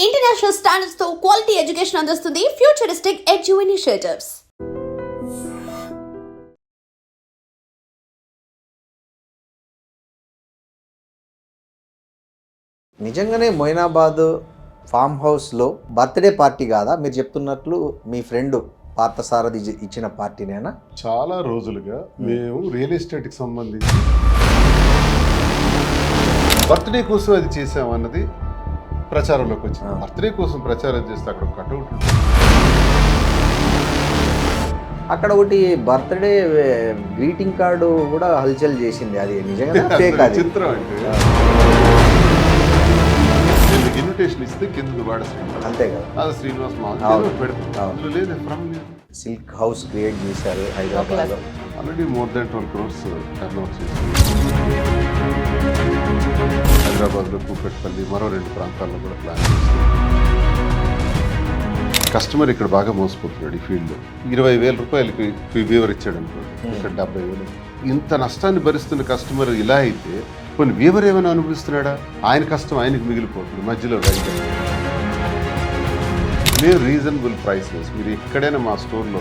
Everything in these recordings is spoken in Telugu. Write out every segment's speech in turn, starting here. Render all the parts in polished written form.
ఇంటర్నేషనల్ స్టాండర్డ్స్ తో క్వాలిటీ ఎడ్యుకేషన్ అందిస్తుంది ఫ్యూచరిస్టిక్ ఎడ్యు ఇనిషియేటివ్స్. నిజంగానే మొయినాబాద్ ఫామ్ హౌస్లో బర్త్డే పార్టీ కాదా మీరు చెప్తున్నట్లు? మీ ఫ్రెండ్ పార్థసారథి ఇచ్చిన పార్టీనేనా? చాలా రోజులుగా మేము రియల్ ఎస్టేట్కి సంబంధించి బర్త్డే కోసం అది చేసామన్నది ప్రచారంలోకి వచ్చింది. బర్త్డే కోసం ప్రచారం చేస్తే అక్కడ కట్అవుట్ ఉంటుంది. అక్కడ ఒకటి బర్త్డే గ్రీటింగ్ కార్డు కూడా హల్చల్ చేసింది. అది నిజంగా ఫేక్? అది చిత్రం అంటే ఇన్విటేషన్ ఇస్తే కింద వాడ శ్రీనివాస్, అంతే కదా? అది శ్రీనివాస్ పెడతాం లేదు ఫ్రమ్ సిల్క్ హౌస్ క్రియేట్ చేశారు హైదరాబాద్లో. Already more than 12 crores turn out చేసింది. హైదరాబాద్లో కూకట్పల్లి మరో 2 ప్రాంతాల్లో కూడా ప్లాన్ చేస్తుంది. కస్టమర్ ఇక్కడ బాగా మోసపోతున్నాడు. ఈ ఫీల్డ్లో 20,000 రూపాయలకి వీవర్ ఇచ్చాడు అనుకోండి, ఇక్కడ 70,000. ఇంత నష్టాన్ని భరిస్తున్న కస్టమర్ ఇలా అయితే కొన్ని వీవర్ ఏమైనా అనుభవిస్తున్నాడా? ఆయన కష్టం ఆయనకు మిగిలిపోతుంది మధ్యలో రైతు. మేము రీజనబుల్ ప్రైసెస్, మీరు ఎక్కడైనా మా స్టోర్లో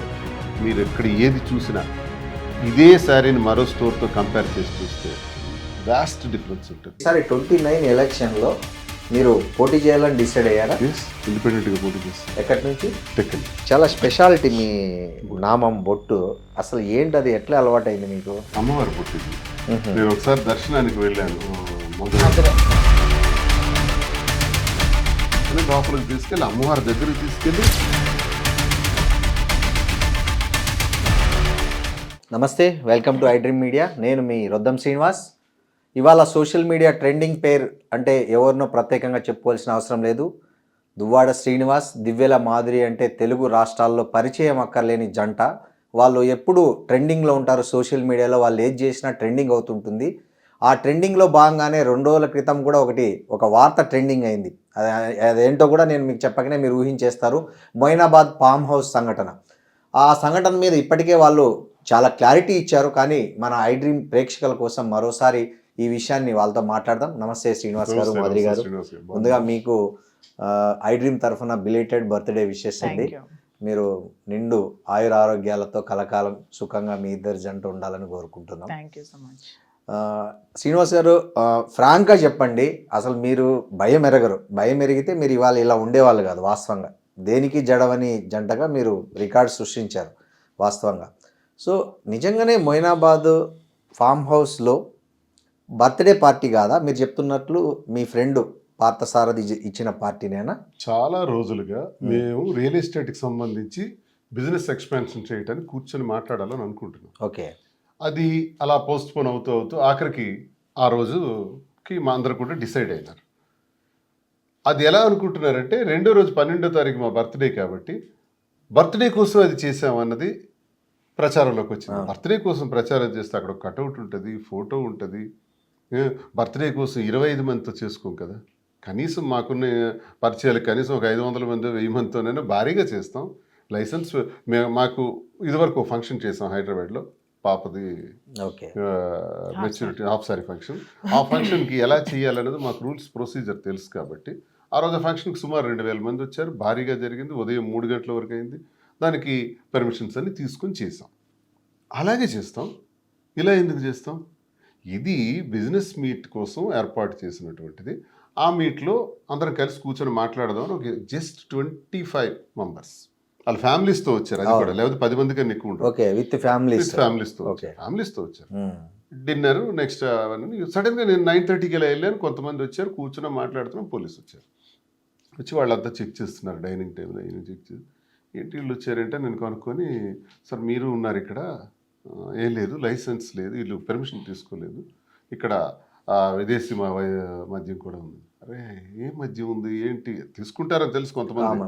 మీరు ఎక్కడ ఏది చూసినా ఇదే శారీని మరో స్టోర్తో కంపేర్ చేసి చూస్తే వాస్ట్ డిఫరెన్స్ ఉంటుంది. సరే, 29 ఎలక్షన్లో మీరు పోటీ చేయాలని డిసైడ్ అయ్యారా? ఇండిపెండెంట్గా పోటీ చేస్తాం. ఎక్కడి నుంచి? టెక్కలి. చాలా స్పెషాలిటీ మీ నామం, బొట్టు. అసలు ఏంటి అది? ఎట్లా అలవాటైంది మీకు? అమ్మవారు పుట్టింది. నేను ఒకసారి దర్శనానికి వెళ్ళాను లోపలికి తీసుకెళ్ళి అమ్మవారి దగ్గరికి తీసుకెళ్ళి. నమస్తే, వెల్కమ్ టు ఐడ్రీమ్ మీడియా. నేను మీ రొద్దం శ్రీనివాస్. ఇవాళ సోషల్ మీడియా ట్రెండింగ్ పేరు అంటే ఎవరినో ప్రత్యేకంగా చెప్పుకోవాల్సిన అవసరం లేదు. దువ్వాడ శ్రీనివాస్, దివ్యల మాధురి అంటే తెలుగు రాష్ట్రాల్లో పరిచయం అక్కర్లేని జంట. వాళ్ళు ఎప్పుడు ట్రెండింగ్లో ఉంటారు సోషల్ మీడియాలో. వాళ్ళు ఏది చేసినా ట్రెండింగ్ అవుతుంటుంది. ఆ ట్రెండింగ్లో భాగంగానే 2 రోజుల క్రితం కూడా ఒక వార్త ట్రెండింగ్ అయింది. అదేంటో కూడా నేను మీకు చెప్పకనే మీరు ఊహించేస్తారు. మొయినాబాద్ ఫామ్ హౌస్ సంఘటన. ఆ సంఘటన మీద ఇప్పటికే వాళ్ళు చాలా క్లారిటీ ఇచ్చారు. కానీ మన ఐడ్రీమ్ ప్రేక్షకుల కోసం మరోసారి ఈ విషయాన్ని వాళ్ళతో మాట్లాడదాం. నమస్తే శ్రీనివాస్ గారు, మాధురి గారు. ముందుగా మీకు ఐడ్రీమ్ తరఫున బిలేటెడ్ బర్త్డే విషెస్ అండి. మీరు నిండు ఆయుర ఆరోగ్యాలతో కలకాలం సుఖంగా మీ ఇద్దరు జంట ఉండాలని కోరుకుంటున్నాం. శ్రీనివాస్ గారు, ఫ్రాంక్గా చెప్పండి, అసలు మీరు భయం ఎరగరు. భయం ఎరిగితే మీరు ఇవాళ ఇలా ఉండేవాళ్ళు కాదు. వాస్తవంగా దేనికి జడవని జంటగా మీరు రికార్డ్ సృష్టించారు వాస్తవంగా. సో నిజంగానే మొయినాబాద్ ఫామ్ హౌస్లో బర్త్డే పార్టీ కాదా మీరు చెప్తున్నట్లు? మీ ఫ్రెండ్ పార్థసారథి ఇచ్చిన పార్టీనేనా? చాలా రోజులుగా మేము రియల్ ఎస్టేట్కి సంబంధించి బిజినెస్ ఎక్స్పాన్షన్ చేయడానికి కూర్చొని మాట్లాడాలని అనుకుంటున్నాం. ఓకే. అది అలా పోస్ట్ పోన్ అవుతూ అవుతూ ఆఖరికి ఆ రోజుకి మా అందరూ కూడా డిసైడ్ అయినారు. అది ఎలా అనుకుంటున్నారంటే, 2వ రోజు 12వ తారీఖు మా బర్త్డే కాబట్టి బర్త్డే కోసం అది చేసామన్నది ప్రచారంలోకి వచ్చింది. బర్త్డే కోసం ప్రచారం చేస్తే అక్కడ కట్అవుట్ ఉంటుంది, ఫోటో ఉంటుంది. బర్త్డే కోసం 25 మందితో చేసుకోం కదా. కనీసం మాకున్న పరిచయాలు కనీసం ఒక 500 మంది 1000 మందితోనైనా భారీగా చేస్తాం. లైసెన్స్ మాకు ఇదివరకు ఫంక్షన్ చేసాం హైదరాబాద్లో, పాపది మెచ్యూరిటీ హాఫ్ సారీ ఫంక్షన్. ఆ ఫంక్షన్కి ఎలా చేయాలనేది మాకు రూల్స్ ప్రొసీజర్ తెలుసు కాబట్టి ఆ రోజు ఫంక్షన్కి సుమారు 2000 మంది వచ్చారు. భారీగా జరిగింది. ఉదయం 3 గంటల వరకు అయింది. దానికి పర్మిషన్స్ అన్ని తీసుకొని చేసాం. అలాగే చేస్తాం. ఇలా ఎందుకు చేస్తాం? ఇది బిజినెస్ మీట్ కోసం ఏర్పాటు చేసినటువంటిది. ఆ మీట్లో అందరం కలిసి కూర్చొని మాట్లాడదాం. ఒక జస్ట్ 25 మెంబర్స్ వాళ్ళ ఫ్యామిలీస్తో వచ్చారు. అది కూడా లేకపోతే 10 మంది కన్నా ఎక్కువ ఉంటారు. ఫ్యామిలీస్తో వచ్చారు. డిన్నర్ నెక్స్ట్ సడన్గా నేను 9:30కి ఇలా వెళ్ళాను. కొంతమంది వచ్చారు, కూర్చుని మాట్లాడుతున్నాం. పోలీసు వచ్చారు. వచ్చి వాళ్ళంతా చెక్ చేస్తున్నారు డైనింగ్ టేబుల్ అయినా చెక్ చేసి. ఏంటి వీళ్ళు వచ్చారంటే నేను కనుక్కొని, సార్ మీరు ఉన్నారు ఇక్కడ? ఏం లేదు, లైసెన్స్ లేదు, వీళ్ళు పర్మిషన్ తీసుకోలేదు, ఇక్కడ విదేశీ మద్యం కూడా ఉంది. అరే ఏం మద్యం ఉంది ఏంటి? తీసుకుంటారని తెలుసు కొంతమంది.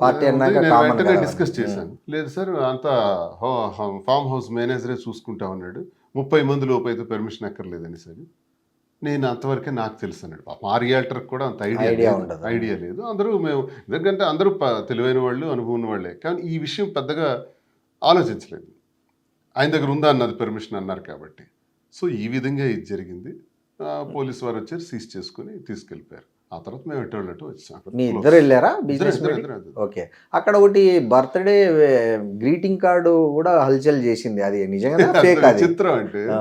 వెంటనే డిస్కస్ చేశాను. లేదు సార్, అంతా ఫామ్ హౌస్ మేనేజరే చూసుకుంటా ఉన్నాడు, 30 మంది లోపు అయితే పర్మిషన్ ఎక్కర్లేదని. సరే, నేను అంతవరకే నాకు తెలుసు అన్నాడు. మా రియాల్టర్కి కూడా అంత ఐడియా లేదు. అందరూ మేము ఎందుకంటే అందరూ తెలివైన వాళ్ళు, అనుభవం వాళ్ళే. కానీ ఈ విషయం పెద్దగా ఆలోచించలేదు. ఆయన దగ్గర ఉందా అన్నది పర్మిషన్ అన్నారు కాబట్టి. సో ఈ విధంగా ఇది జరిగింది. పోలీసు వారు వచ్చారు, సీజ్ చేసుకుని తీసుకెళ్ళిపోయారు. ఆ తర్వాత మేము ఎటు వెళ్ళట్టు వచ్చాం. అక్కడ మీ close. ఇద్దరు వెళ్ళారా బిజినెస్ ఇద్దరు, మీటింగ్? ఇద్దరు. ఓకే. అక్కడ ఒకటి బర్త్డే గ్రీటింగ్ కార్డు కూడా హల్చల్ చేసింది, అది నిజంగా ఫేక్? అది చిత్రం అంటే ఆ.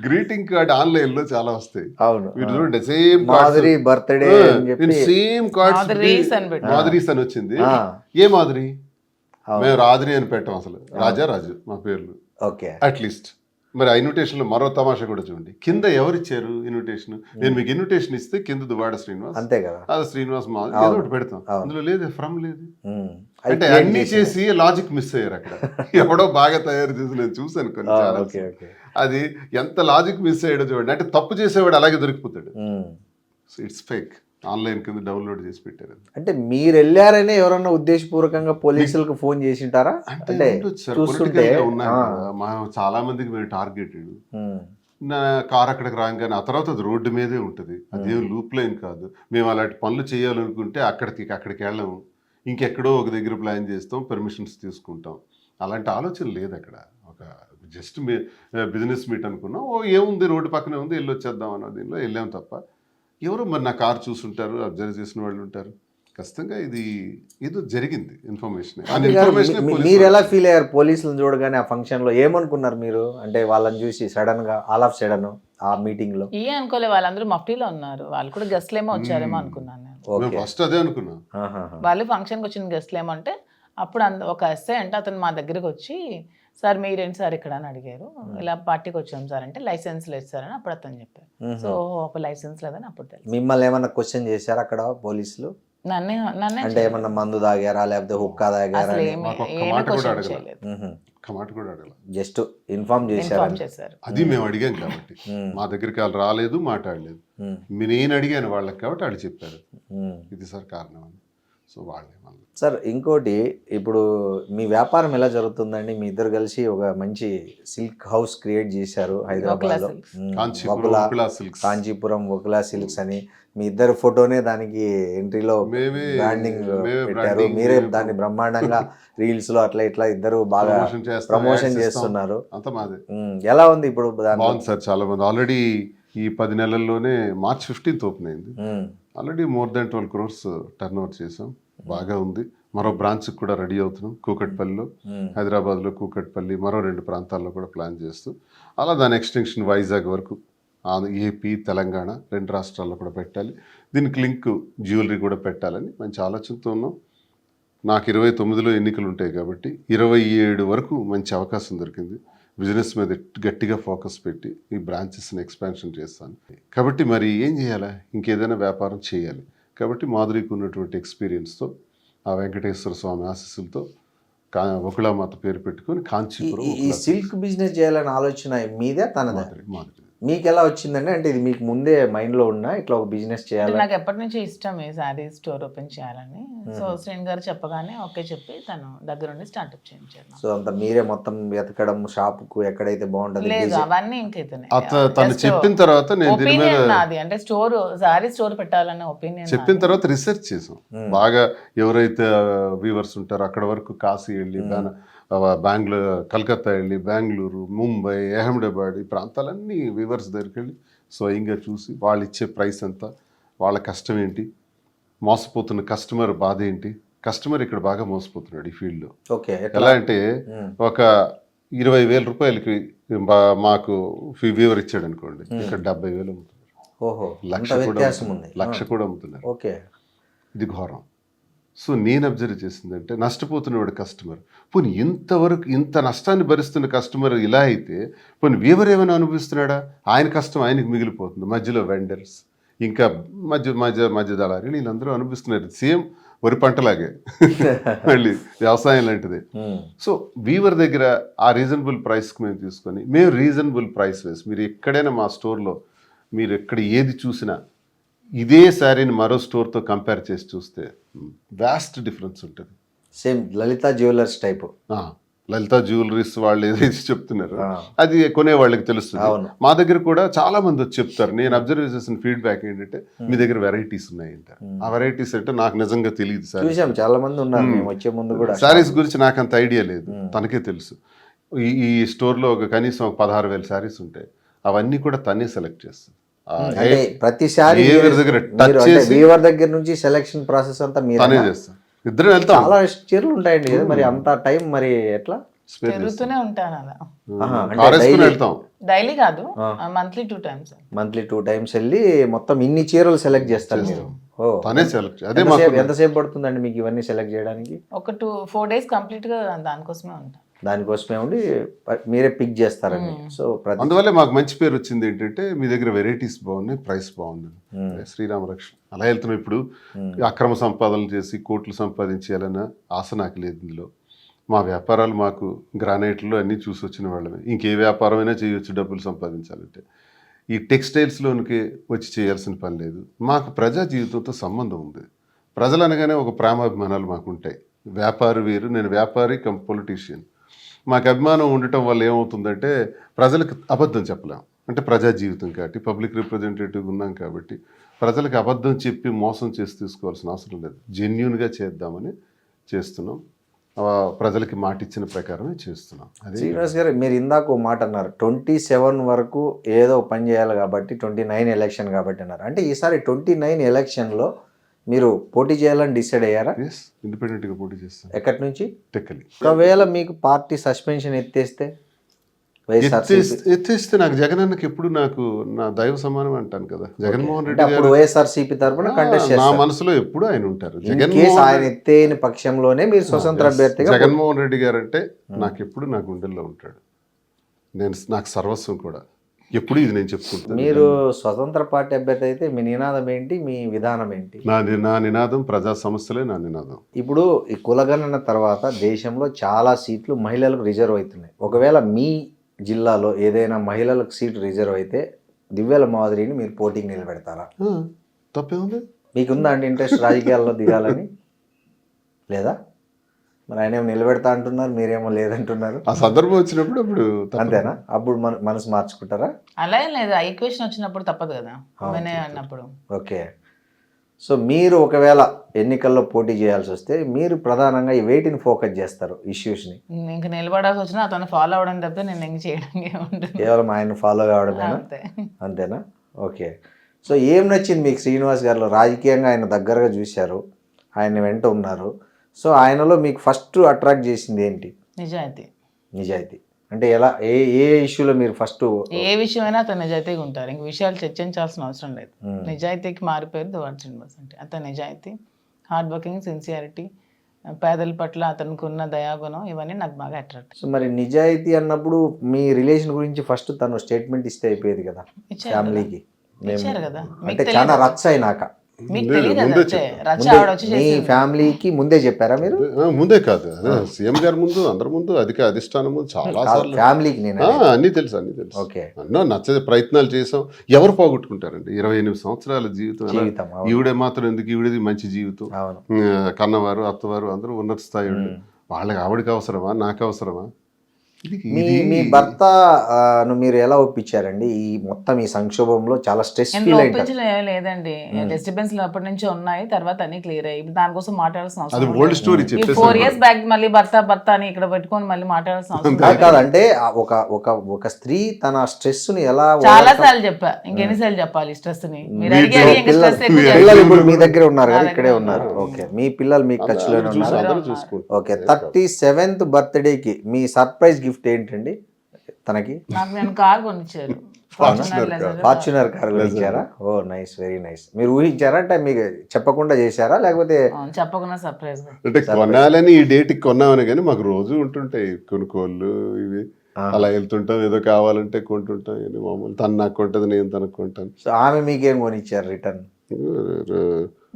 గ్రీటింగ్ కార్డ్ ఆన్లైన్ లో చాలా వస్తాయి. అవును. మీరు చూడండి సేమ్ మాధురి బర్త్డే అని చెప్పి సేమ్ కార్డ్స్ మాధురీస్ అని పెట్టారు. మాధురీస్ అని వచ్చింది. ఆ. ఏ మాధురి? అవును. మేము రాధురి అని పెట్టాం అసలు. రాజు మా పేర్లు ఓకే. అట్లీస్ట్. మరి ఆ ఇన్విటేషన్ లో మరో తమాషా కూడా చూడండి, కింద ఎవరిచ్చారు ఇన్విటేషన్? నేను మీకు ఇన్విటేషన్ ఇస్తే కింద దువ్వాడ శ్రీనివాస్, అంతే కదా. అది శ్రీనివాస్ మా అవును. ఏదో ఒకటి పెడతాం. అవును. అందులో లేదు, ఫ్రమ్ లేదు. ఉమ్. అది అంటే create అన్ని చేసింది. చేసి లాజిక్ మిస్ అయ్యారు అక్కడ. ఎవడో బాగా తయారు చేసి నేను చూసాను కొన్ని ఆ, channels. Okay okay. అది ఎంత లాజిక్ మిస్ అయ్యాడో చూడండి. అంటే తప్పు చేసేవాడు అలాగే దొరికిపోతాడు. Um. So it's fake. Online కింద డౌన్లోడ్ చేసి పెట్టారు. అంటే మీరు వెళ్ళారనే ఎవరన్నా ఉద్దేశపూర్వకంగా పోలీసులకు ఫోన్ చేసి ఉంటారా? అంటే అంటే ఉండొచ్చు సార్, చూస్తుంటే పొలిటికల్ గా ఉన్నాయి ఆ. కదా. మా చాలా మందికి మేము టార్గెటెడ్. ఉమ్. నా కార్ అక్కడికి రాగానే ఆ తర్వాత అది రోడ్డు మీదే ఉంటుంది. అదేం లూప్ లైన్ కాదు. మేము అలాంటి పనులు చేయాలనుకుంటే అక్కడికి వెళ్ళాము, ఇంకెక్కడో ఒక దగ్గర ప్లాన్ చేస్తాం, పర్మిషన్స్ తీసుకుంటాం. అలాంటి ఆలోచన లేదు అక్కడ. ఒక జస్ట్ బిజినెస్ మీట్ అనుకున్నాం, ఓ ఏముంది రోడ్డు పక్కనే ఉంది వెళ్ళి వచ్చేద్దాం అన్న దీనిలో వెళ్ళాం తప్ప. ఎవరు మరి నా కార్ చూసుంటారు, అబ్జర్వ్ చేసిన వాళ్ళు ఉంటారు. ఖచ్చితంగా ఇది ఏదో జరిగింది ఇన్ఫర్మేషన్. మీరు ఎలా ఫీల్ అయ్యారు పోలీసులను చూడగానే ఆ ఫంక్షన్ లో? ఏమనుకున్నారు మీరు? అంటే వాళ్ళని చూసి సడన్ గా ఆల్ ఆఫ్ సడన్ ఆ మీటింగ్ లో ఏ అనుకోలే, వాళ్ళందరూ మఫ్టీలో ఉన్నారు. వాళ్ళు కూడా గెస్ట్లు ఏమో వచ్చారేమో అనుకున్నాను నేను. ఓకే. ఫస్ట్ అదే అనుకున్నాం. ఆహాహా. వాళ్ళు ఫంక్షన్కి వచ్చిన గెస్ట్లు ఏమో అంటే అప్పుడు ఒక ఎస్ఐ అంటే అతను మా దగ్గరికి వచ్చి, సార్ మీరేంటి సార్ ఇక్కడ అని అడిగారు. ఇలా పార్టీకి వచ్చాం సార్ అంటే లైసెన్స్ లేదు సార్ అని అప్పుడు అతను చెప్పారు. సో ఒక లైసెన్స్ లేదని అప్పుడు తెలుసు. మిమ్మల్ని ఏమన్నా క్వశ్చన్ చేశారు అక్కడ పోలీసులు? నన్నే అంటే ఏమన్నా మందు తాగారా లేకపోతే హుక్కా తాగారా? అసలు ఏమి మాకు ఒక్క ఏమీ మాట కూడా క్వశ్చన్ అడగలేదు. చేయలేదు. కమాట కూడా అడగల. జస్ట్ ఇన్ఫార్మ్ చేశారు. ఇన్ఫార్మ్ చేశారు. అది మేము అడిగాం కాబట్టి. మా దగ్గరికి వాళ్ళు రాలేదు, మాట్లాడలేదు. నేను అడిగాను వాళ్ళకి కాబట్టి వాళ్ళు చెప్పారు ఇది సార్ కారణం అని. సో వాళ్ళే మళ్ళీ. సార్ ఇంకోటి, ఇప్పుడు మీ వ్యాపారం ఎలా జరుగుతుందండి? మీ ఇద్దరు కలిసి ఒక మంచి సిల్క్ హౌస్ క్రియేట్ చేశారు హైదరాబాద్ లో. కాంచీపురం వకులా సిల్క్స్. కాంచీపురం వకులా సిల్క్స్ అని మీ ఇద్దరు ఫోటోనే దానికి ఎంట్రీలో మేమే బ్రాండింగ్ పెట్టారు. branding, మీరే దాన్ని బ్రహ్మాండంగా రీల్స్ లో అట్లా ఇట్లా ఇద్దరు బాగా ప్రమోషన్ చేస్తున్నారు. అంత మాదే. ఎలా ఉంది ఇప్పుడు దాని? బాగుంది సార్, చాలా మంది ఆల్రెడీ ఈ 10 నెలల్లోనే March 15th ఓపెన్ అయింది. Already more than 12 crores turn over చేసాం. బాగా ఉంది. మరో బ్రాంచ్ కూడా రెడీ అవుతున్నాం కూకట్పల్లిలో, హైదరాబాద్లో కూకట్పల్లి, మరో 2 ప్రాంతాల్లో కూడా ప్లాన్ చేస్తూ అలా దాని ఎక్స్టెన్షన్ వైజాగ్ వరకు, ఏపీ, తెలంగాణ 2 రాష్ట్రాల్లో కూడా పెట్టాలి. దీనికి లింక్ జ్యువెలరీ కూడా పెట్టాలని మంచి ఆలోచనతో ఉన్నాం. నాకు 29లో ఎన్నికలు ఉంటాయి కాబట్టి 27 వరకు మంచి అవకాశం దొరికింది. బిజినెస్ మీద గట్టిగా ఫోకస్ పెట్టి ఈ బ్రాంచెస్ని ఎక్స్పాన్షన్ చేస్తాను కాబట్టి మరి ఏం చేయాలా, ఇంకేదైనా వ్యాపారం చేయాలి కాబట్టి మాధురికి ఉన్నటువంటి ఎక్స్పీరియన్స్తో ఆ వెంకటేశ్వర స్వామి ఆశీస్సులతో వకుళామాత పేరు పెట్టుకొని కాంచీపురం ఈ సిల్క్ బిజినెస్ చేయాలనే ఆలోచన మీదే తనదే? మాధురి. మీకు ఎలా వచ్చిందండి? అంటే ఇది మీకు ముందే మైండ్ లో ఉన్నా ఇట్లా ఒక బిజినెస్ చేయాలి? నాకు ఎప్పటి నుంచి ఇష్టం ఈ శారీ స్టోర్ ఓపెన్ చేయాలని. సో శ్రీని గారు చెప్పగానే ఓకే చెప్పి తను దగ్గరుండి స్టార్ట్అప్ చేయించారు. సో అంత మీరే మొత్తం వెతకడం, షాప్ కు ఎక్కడైతే బాగుంటది? లేదు అవన్నీ ఇంకైతే తను చెప్పిన తర్వాత నేను దీని మీద ఒపీనియన్ నాది. అంటే స్టోర్ శారీ స్టోర్ పెట్టాలనే ఒపీనియన్ చెప్పిన తర్వాత రీసెర్చ్ చేసాం బాగా. ఎవరైతే వీవర్స్ ఉంటారో అక్కడ వరకు కాశీ వెళ్ళి, బెంగళూరు, కలకత్తా వెళ్ళి, బెంగళూరు, ముంబై, అహ్మదాబాద్ ఈ ప్రాంతాలన్నీ వీవర్స్ దగ్గరికి వెళ్ళి స్వయంగా చూసి వాళ్ళు ఇచ్చే ప్రైస్ ఎంత, వాళ్ళ కష్టం ఏంటి, మోసపోతున్న కస్టమర్ బాధ ఏంటి. కస్టమర్ ఇక్కడ బాగా మోసపోతున్నాడు ఈ ఫీల్డ్లో. ఓకే. ఎలా అంటే ఒక 20,000 రూపాయలకి మాకు వీవర్ ఇచ్చాడు అనుకోండి, ఇక్కడ 70,000 అమ్ముతున్నారు. ఓహో, లక్ష కూడా అమ్ముతున్నారు. ఓకే. ఇది ఘోరం. సో నేను అబ్జర్వ్ చేసిందంటే నష్టపోతున్నవాడు కస్టమర్. పోనీ ఇంతవరకు ఇంత నష్టాన్ని భరిస్తున్న కస్టమర్ ఇలా అయితే పోనీ వీవర్ ఏమైనా అనుభవిస్తున్నాడా? ఆయన కష్టం ఆయనకి మిగిలిపోతుంది. మధ్యలో వెండర్స్, ఇంకా మధ్య దళారీలు వీళ్ళందరూ అనుభవిస్తున్నారు. సేమ్ వరి పంటలాగే మళ్ళీ వ్యవసాయం లాంటిది. సో వీవర్ దగ్గర ఆ రీజనబుల్ ప్రైస్కి మేము తీసుకొని మేము రీజనబుల్ ప్రైస్ వేసి, మీరు ఎక్కడైనా మా స్టోర్లో మీరు ఎక్కడ ఏది చూసినా ఇదే శారీని మరో స్టోర్తో కంపేర్ చేసి చూస్తే వాస్ట్ డిఫరెన్స్ ఉంటుంది. Same Lalitha jewellers type. Lalitha jewelleries వాళ్ళు ఏదైతే చెప్తున్నారు అది కొనే వాళ్ళకి తెలుస్తుంది. మా దగ్గర కూడా చాలా మంది వచ్చి చెప్తారు. నేను అబ్జర్వ్ చేసిన ఫీడ్బ్యాక్ ఏంటంటే మీ దగ్గర వెరైటీస్ ఉన్నాయి అంటారు. ఆ వెరైటీస్ అంటే నాకు నిజంగా తెలియదు సార్. చాలా మంది ఉన్నారు మేము వచ్చే ముందు కూడా. శారీస్ గురించి నాకు అంత ఐడియా లేదు, తనకే తెలుసు. ఈ స్టోర్లో కనీసం 16,000 శారీస్ ఉంటాయి. అవన్నీ కూడా తనే సెలెక్ట్ చేస్తుంది. అంటే ప్రతిసారి behavior దగ్గర touch చేసి- వీవర్ దగ్గర నుంచి సెలక్షన్ ప్రాసెస్ అంతా మీరు తనే చేస్తాం. ఇద్దరం వెళ్తాం. చాలా చీరలు ఉంటాయండి కదా, మరి అంత టైం మరి ఎట్లా? Spare తిరుగుతూనే ఉంటాను అలా. ఆహా, అంటే కార్ వేసుకుని daily- వెళ్తాం. డైలీ కాదు, మంత్లీ 2 times. మంత్లీ 2 times వెళ్ళి మొత్తం ఇన్ని చీరలు సెలెక్ట్ చేస్తారు మీరు. ఓ, తనే సెలెక్ట్. అదే మాకు ఎంతసేపు పడుతుందండి మీకు ఇవన్నీ సెలెక్ట్ చేయడానికి? ఒక 4 days కంప్లీట్ గా దానికోసమే ఉంటాను. దానికోసమే ఉండి మీరే పిక్ చేస్తారండి. సో ప్రతి అందువల్లే మాకు మంచి పేరు వచ్చింది ఏంటంటే మీ దగ్గర వెరైటీస్ బాగున్నాయి, ప్రైస్ బాగుంది. శ్రీరామ రక్ష అలా వెళ్తున్నాం. ఇప్పుడు అక్రమ సంపాదనలు చేసి కోట్లు సంపాదించేయాలన్న ఆశ నాకు లేదు. ఇందులో మా వ్యాపారాలు మాకు గ్రానైట్లో అన్నీ చూసి వచ్చిన వాళ్ళమే. ఇంకే వ్యాపారమైనా చేయొచ్చు డబ్బులు సంపాదించాలంటే. ఈ టెక్స్టైల్స్లోనికి వచ్చి చేయాల్సిన పని లేదు. మాకు ప్రజా జీవితంతో సంబంధం ఉంది. ప్రజలు అనగానే ఒక ప్రేమాభిమానాలు మాకు ఉంటాయి. వ్యాపారి వేరు, నేను వ్యాపారి కమ్ పొలిటీషియన్. మాకు అభిమానం ఉండటం వల్ల ఏమవుతుందంటే ప్రజలకు అబద్ధం చెప్పలేం. అంటే ప్రజా జీవితం కాబట్టి పబ్లిక్ రిప్రజెంటేటివ్ ఉన్నాం కాబట్టి ప్రజలకు అబద్ధం చెప్పి మోసం చేసి తీసుకోవాల్సిన అవసరం లేదు. జెన్యూన్గా చేద్దామని చేస్తున్నాం. ప్రజలకి మాట ఇచ్చిన ప్రకారమే చేస్తున్నాం. అదే శ్రీనివాస్ గారు, మీరు ఇందాక ఓ మాట అన్నారు, 27 వరకు ఏదో పని చేయాలి కాబట్టి 29 ఎలక్షన్ కాబట్టి అన్నారు. అంటే ఈసారి 29 ఎలక్షన్లో మీరు పోటీ చేయాలని డిసైడ్ అయ్యారా? ఇండిపెండెంట్గా పోటీ చేస్తాను. ఎక్కడి నుంచి? టెక్కలి. ఒకవేళ మీకు పార్టీ సస్పెన్షన్ ఎత్తేస్తే ఎత్తేస్తే నాకు జగన్ అన్నకి ఎప్పుడు నాకు నా దైవ సమానం అంటాను కదా. జగన్మోహన్ అంటే రెడ్డి అప్పుడు గారు వైఎస్ఆర్సీపీ తరఫున కంటెస్ట్ నా చేస్తారు. మనసులో ఎప్పుడు ఆయన ఉంటారు. కేసు ఆయన ఎత్తేని పక్షంలోనే మీరు స్వతంత్ర అభ్యర్థిగా జగన్మోహన్ రెడ్డి గారు అంటే నాకు ఎప్పుడు నా గుండెల్లో ఉంటాడు. నాకు సర్వస్వం కూడా. ఎప్పుడు ఇది నేను చెప్పుకుంటాను. మీరు స్వతంత్ర పార్టీ అభ్యర్థి అయితే మీ నినాదం ఏంటి, మీ విధానం ఏంటి? నా నినాదం ప్రజా సమస్యలే నా నినాదం. ఇప్పుడు ఈ కులగణన తర్వాత దేశంలో చాలా సీట్లు మహిళలకు రిజర్వ్ అవుతున్నాయి. ఒకవేళ మీ జిల్లాలో ఏదైనా మహిళలకు సీటు రిజర్వ్ అయితే దివ్యల మాదిరిని మీరు పోటీకి నిలబెడతారా? తప్పేముంది? మీకుందా అండి ఇంట్రెస్ట్ రాజకీయాల్లో దిగాలని? లేదా? మరి ఆయన ఏమో నిలబెడతా అంటున్నారు, మీరేమో లేదంటున్నారు. ఆ సందర్భం వచ్చినప్పుడు అప్పుడు అంతేనా? అప్పుడు మనసు మార్చుకుంటారా? అలా ఏం లేదు, ఈక్వేషన్ వచ్చినప్పుడు తప్పదు కదా, వినే అన్నప్పుడు. ఓకే. సో మీరు ఒకవేళ ఎన్నికల్లో పోటీ చేయాల్సి వస్తే మీరు ప్రధానంగా ఈ వేటిని ఫోకస్ చేస్తారు, ఇష్యూస్ని? ఇంకా నిలబడాల్సి వచ్చినా అతను ఫాలో అవడం తప్పితే నేను ఇంక చేయడానికి ఉంటుంది. కేవలం ఆయన ఫాలో కావడమేనా? అంతే. అంతేనా? ఓకే. సో ఏం నచ్చింది మీకు శ్రీనివాస్ గారిలో? రాజకీయంగా ఆయన దగ్గరగా చూశారు, ఆయన వెంట ఉన్నారు. సో ఆయనలో మీకు ఫస్ట్ అట్రాక్ట్ చేసింది ఏంటి? నిజాయితీ. నిజాయితీ అంటే ఎలా? ఏ ఇష్యూలో మీరు ఫస్ట్? ఏ విషయమైనా అతను నిజాయితీగా ఉంటారు. ఇంక విషయాలు చర్చించాల్సిన అవసరం లేదు. నిజాయితీకి మారిపోయారు దువ్వాడ శ్రీనివాస్ అంటే. అతను నిజాయితీ, హార్డ్ వర్కింగ్, సిన్సియారిటీ, పేదల పట్ల అతనికి ఉన్న దయాగుణం, ఇవన్నీ నాకు బాగా అట్రాక్ట్. సో మరి నిజాయితీ అన్నప్పుడు మీ రిలేషన్ గురించి ఫస్ట్ తను స్టేట్మెంట్ ఇస్తే అయిపోయేది కదా ఫ్యామిలీకి. ఇచ్చారు కదా. అంటే చాలా రచ్చ అయినాక మీకు తెలియదు అంతే. రచ్చ ఆవిడ వచ్చి మీ ఫ్యామిలీకి ముందే చెప్పారా మీరు? ముందే కాదు, అదే సీఎం గారి ముందు, అందరి ముందు, అధిష్టానం ముందు చాలా సార్లు ఫ్యామిలీకి నేను అన్నీ తెలుసు. ఓకే. ఎన్నో నచ్చే ప్రయత్నాలు చేసాం. ఎవరు పోగొట్టుకుంటారండి 28 సంవత్సరాల జీవితం? జీవితం, అవును. ఈవిడే మాత్రం ఎందుకు? ఈవిడది మంచి జీవితం. అవును. కన్నవారు, అత్తవారు అందరూ ఉన్నత స్థాయి వాళ్ళు. వాళ్ళకి ఆవిడకి అవసరమా, నాకు అవసరమా? మీ భర్త మీరు ఎలా ఒప్పించారండి ఈ మొత్తం ఈ సంక్షోభంలో? చాలా స్ట్రెస్ ఎంత ఫీల్ అయ్యారు. ఒప్పించలేదు లేదండి, డిస్టర్బెన్స్ అప్పటి నుంచి ఉన్నాయి. తర్వాత అన్ని క్లియర్ అయ్యి ఇప్పుడు దానికోసం మాట్లాడాల్సిన అది అవసరం ఓల్డ్ స్టోరీ లేదు. చెప్పేసి 4 years బ్యాక్ మళ్ళీ భర్త అని ఇక్కడ పెట్టుకొని మళ్ళీ మాట్లాడాల్సిన అవసరం లేదు. కాదంటే ఒక స్త్రీ తన స్ట్రెస్ ని ఎలా చాలా సార్లు చెప్పా, ఇంకెన్నిసార్లు చెప్పాలి స్ట్రెస్ ని? మీరు అడిగారు ఇంకా స్ట్రెస్ ఎక్కువ పిల్లలు ఇప్పుడు మీ దగ్గరే ఉన్నారు కదా, ఇక్కడే ఉన్నారు. ఓకే. మీ పిల్లలు మీకు టచ్ లోనే ఉన్నారు. అందరూ చూసుకుంటారు. ఓకే. 37th బర్త్డేకి మీ సర్ప్రైజ్ గిఫ్ట్ ఏంటండి తనకి? నాకు నేను కార్ కొనిచ్చారు, ఫార్చునర్ కార్ ఇచ్చారా? ఓ నైస్, వెరీ నైస్. మీరు ఊహించారా? అంటే మీకు చెప్పకుండా చేశారా లేకపోతే? చెప్పకుండా సర్ప్రైజ్. అంటే కొనాలని ఈ డేట్కి కొన్నామని, కానీ మాకు రోజు ఉంటుంటాయి కొనుక్కోళ్ళు ఇవి. అలా వెళ్తుంటాం, ఏదో కావాలంటే కొంటుంటాం. మామూలు తను నాకు కొంటది, నేను తనకు కొంటాను. సో ఆమె మీకేం కొనిచ్చారు రిటర్న్?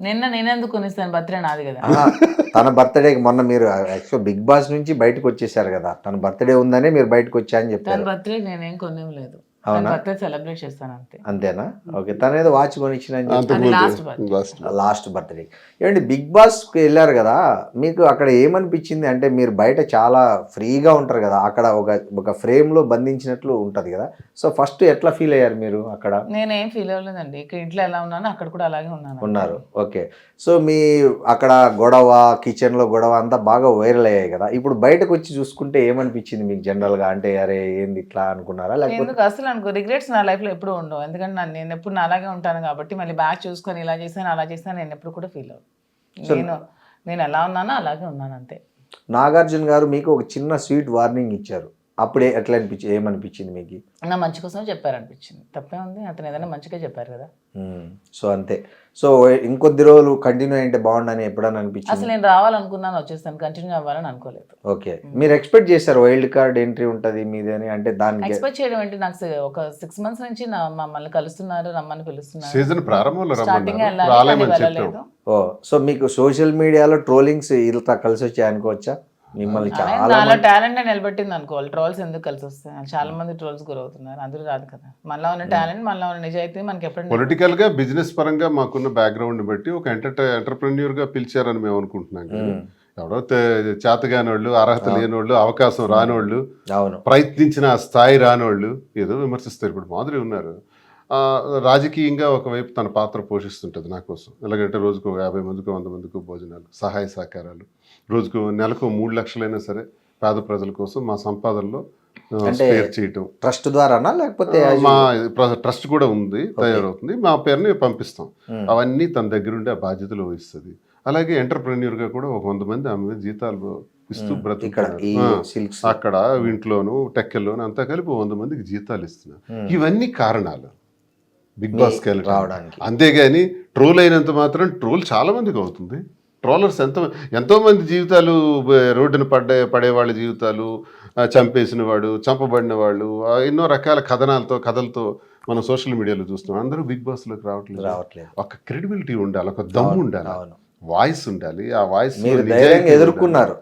నేనెందుకు కొనిస్తాను, బర్త్డే నాది కదా. తన బర్త్డేకి మొన్న మీరు యాక్చువల్ బిగ్ బాస్ నుంచి బయటకు వచ్చేసారు కదా, తన బర్త్డే ఉందనే మీరు బయటకు వచ్చా అని తన చెప్పారు. బర్త్డే నేనేం కొనేం లేదు, అవునా? బర్త్డే సెలబ్రేట్ చేస్తాను అంతే. అంతేనా? ఓకే. తన ఏదో వాచ్ కొనిచ్చిన లాస్ట్ లాస్ట్ బర్త్డే. ఏమంటే బిగ్ బాస్కి వెళ్ళారు కదా, మీకు అక్కడ ఏమనిపించింది? అంటే మీరు బయట చాలా ఫ్రీగా ఉంటారు కదా, అక్కడ ఒక ఫ్రేమ్లో బంధించినట్లు ఉంటుంది కదా. సో ఫస్ట్ ఎట్లా ఫీల్ అయ్యారు మీరు అక్కడ? నేనేం ఫీల్ అవ్వలేదండి. ఇక్కడ ఇంట్లో ఎలా ఉన్నానో అక్కడ కూడా అలాగే ఉన్నారు. ఓకే. సో మీ అక్కడ గొడవ, కిచెన్లో గొడవ అంతా బాగా వైరల్ అయ్యాయి కదా. ఇప్పుడు బయటకు వచ్చి చూసుకుంటే ఏమనిపించింది మీకు జనరల్గా? అంటే అరే ఏంది ఇట్లా అనుకున్నారా లేకపోతే? ఎందుకు అసలు అనుకో రిగ్రెట్స్ నా లైఫ్లో ఎప్పుడూ ఉండవు, ఎందుకంటే నేను ఎప్పుడు నా అలాగే ఉంటాను కాబట్టి మళ్ళీ బ్యాక్ చూసుకొని ఇలా చేశాను అలా చేశాను నేను ఎప్పుడు కూడా ఫీల్ అవ్వను. నేను ఎలా ఉన్నానో అలాగే ఉన్నాను అంతే. నాగార్జున గారు మీకు ఒక చిన్న స్వీట్ వార్నింగ్ ఇచ్చారు, అప్పుడే ఎట్లా ఏమనిపించింది మీకు? నా మంచి కోసమే చెప్పారనిపించింది, తప్పే ఉంది, అతను ఏదైనా మంచిగా చెప్పారు కదా. సో అంతే. సో ఇంకొద్ది రోజులు కంటిన్యూ అయింటే బాగుండని ఎప్పుడన్నా అనిపించింది? అసలు నేను రావాలనుకున్నాను, వచ్చేస్తాను, కంటిన్యూ అవ్వాలని అనుకోలేదు. ఓకే, మీరు ఎక్స్పెక్ట్ చేశారు వైల్డ్ కార్డ్ ఎంట్రీ ఉంటుంది మీదని, అంటే దానికి ఎక్స్పెక్ట్ చేయడం ఏంటి, నాకు ఒక 6 months నుంచి మమ్మల్ని కలుస్తున్నారు, రమ్మని పిలుస్తున్నారు, సీజన్ ప్రారంభంలో స్టార్టింగ్ రమ్మన్నారు, రాలేమని వెళ్ళలేదు. చెప్పాం. సో మీకు సోషల్ మీడియాలో ట్రోలింగ్స్ ఇలా కలిసి వచ్చాయి అనుకోవచ్చా? మిమ్మల్ని చాలా నాలో టాలెంట్ నిలబెట్టింది అనుకోవాలి, ట్రోల్స్ ఎందుకు కలిసి వస్తాయి? చాలా మంది ట్రోల్స్ గురవుతున్నారు, అందరూ రాదు కదా. మనలో ఉన్న టాలెంట్, మనలో ఉన్న నిజాయితీ మనకి ఎప్పుడు పొలిటికల్ గా బిజినెస్ పరంగా మాకున్న బ్యాక్గ్రౌండ్ బట్టి ఒక ఎంటర్ప్రెన్యూర్ గా పిలిచారని మేము అనుకుంటున్నాం కదా. ఎవడో చేతగాని వాళ్ళు, అర్హత లేని వాళ్ళు, అవకాశం రానోళ్ళు, అవును ప్రయత్నించిన ఆ స్థాయి రానోళ్ళు ఏదో విమర్శిస్తారు. ఇప్పుడు మాదిరి ఉన్నారు, రాజకీయంగా ఒకవైపు తన పాత్ర పోషిస్తుంటుంది నా కోసం. ఎలాగంటే రోజుకు 50 మందికి 100 మందికి భోజనాలు, సహాయ సహకారాలు, రోజుకు నెలకు 3 లక్షలైనా సరే పేద ప్రజల కోసం మా సంపాదనలో స్పేర్ చేయటం. ట్రస్ట్ ద్వారానా లేకపోతే మా ట్రస్ట్ కూడా ఉంది, తయారవుతుంది, మా పేరుని పంపిస్తాం. అవన్నీ తన దగ్గరుండి ఆ బాధ్యతలు వహిస్తుంది. అలాగే ఎంటర్ప్రెన్యూర్గా కూడా ఒక 100 మంది ఆమె మీద జీతాలు ఇస్తూ బ్రతుకుతున్నారు. అక్కడ ఇంట్లోను టెక్కల్లోను అంతా కలిపి 100 మందికి జీతాలు ఇస్తున్నారు. ఇవన్నీ కారణాలు బిగ్ బాస్కి రావడానికి. అంతేగాని ట్రోల్ అయినంత మాత్రం ట్రోల్ చాలా మందికి అవుతుంది. ట్రోలర్స్ ఎంతో మంది జీవితాలు రోడ్డున పడేవాళ్ళ జీవితాలు, చంపేసిన వాడు, చంపబడిన వాళ్ళు, ఎన్నో రకాల కథలతో మనం సోషల్ మీడియాలో చూస్తున్నాం. అందరూ బిగ్ బాస్లోకి రావట్లేదు. ఒక క్రెడిబిలిటీ ఉండాలి, ఒక దమ్ము ఉండాలి, వాయిస్ ఉండాలి. ఆ వాయిస్ ఎదుర్కొన్నారు,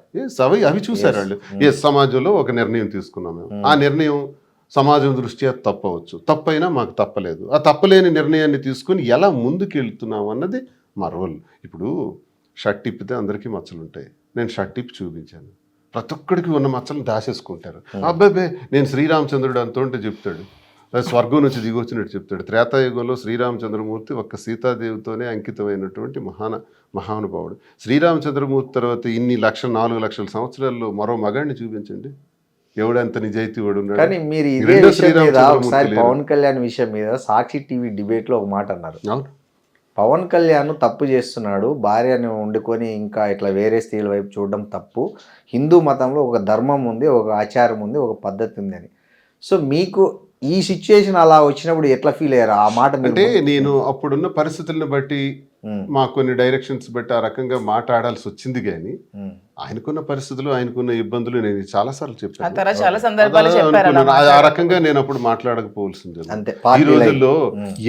అవి చూసారు వాళ్ళు. ఏ సమాజంలో ఒక నిర్ణయం తీసుకున్నాం మేము, ఆ నిర్ణయం సమాజం దృష్ట్యా తప్పవచ్చు, తప్పైనా మాకు తప్పలేదు. ఆ తప్పలేని నిర్ణయాన్ని తీసుకుని ఎలా ముందుకు వెళ్తున్నాం అన్నది మా రోల్. ఇప్పుడు షర్ట్ ఇప్పితే అందరికీ మచ్చలు ఉంటాయి, నేను షర్ట్ ఇప్పి చూపించాను, ప్రతి ఒక్కడికి ఉన్న మచ్చలను దాచేసుకుంటారు. అబ్బాయి నేను శ్రీరామచంద్రుడు అంతుంటే చెప్తాడు, స్వర్గం నుంచి దిగొచ్చినట్టు చెప్తాడు. త్రేతాయుగంలో శ్రీరామచంద్రమూర్తి ఒక్క సీతాదేవితోనే అంకితమైనటువంటి మహానుభావుడు. శ్రీరామచంద్రమూర్తి తర్వాత ఇన్ని 4 లక్షల సంవత్సరాల్లో మరో మగాడిని చూపించండి, ఎవడంత నిజాయితీ వాడు ఉన్నాడు. కానీ మీరు ఇదే విషయం మీద ఒకసారి పవన్ కళ్యాణ్ విషయం మీద సాక్షి టీవీ డిబేట్ లో ఒక మాట అన్నారు. పవన్ కళ్యాణ్ తప్పు చేస్తున్నాడు, భార్యని వండుకొని ఇంకా ఇట్లా వేరే స్త్రీల వైపు చూడడం తప్పు, హిందూ మతంలో ఒక ధర్మం ఉంది, ఒక ఆచారం ఉంది, ఒక పద్ధతి ఉంది అని. సో మీకు ఈ సిచ్యుయేషన్ అలా వచ్చినప్పుడు ఎట్లా ఫీల్ అయ్యారు? ఆ మాట అంటే నేను అప్పుడున్న పరిస్థితులను బట్టి మా కొన్ని డైరెక్షన్స్ బట్టి ఆ రకంగా మాట్లాడాల్సి వచ్చింది. కానీ ఆయనకున్న పరిస్థితులు, ఆయనకున్న ఇబ్బందులు నేను చాలాసార్లు చెప్పాను. ఆ రకంగా నేను అప్పుడు మాట్లాడకపోవాల్సింది. ఈ రోజుల్లో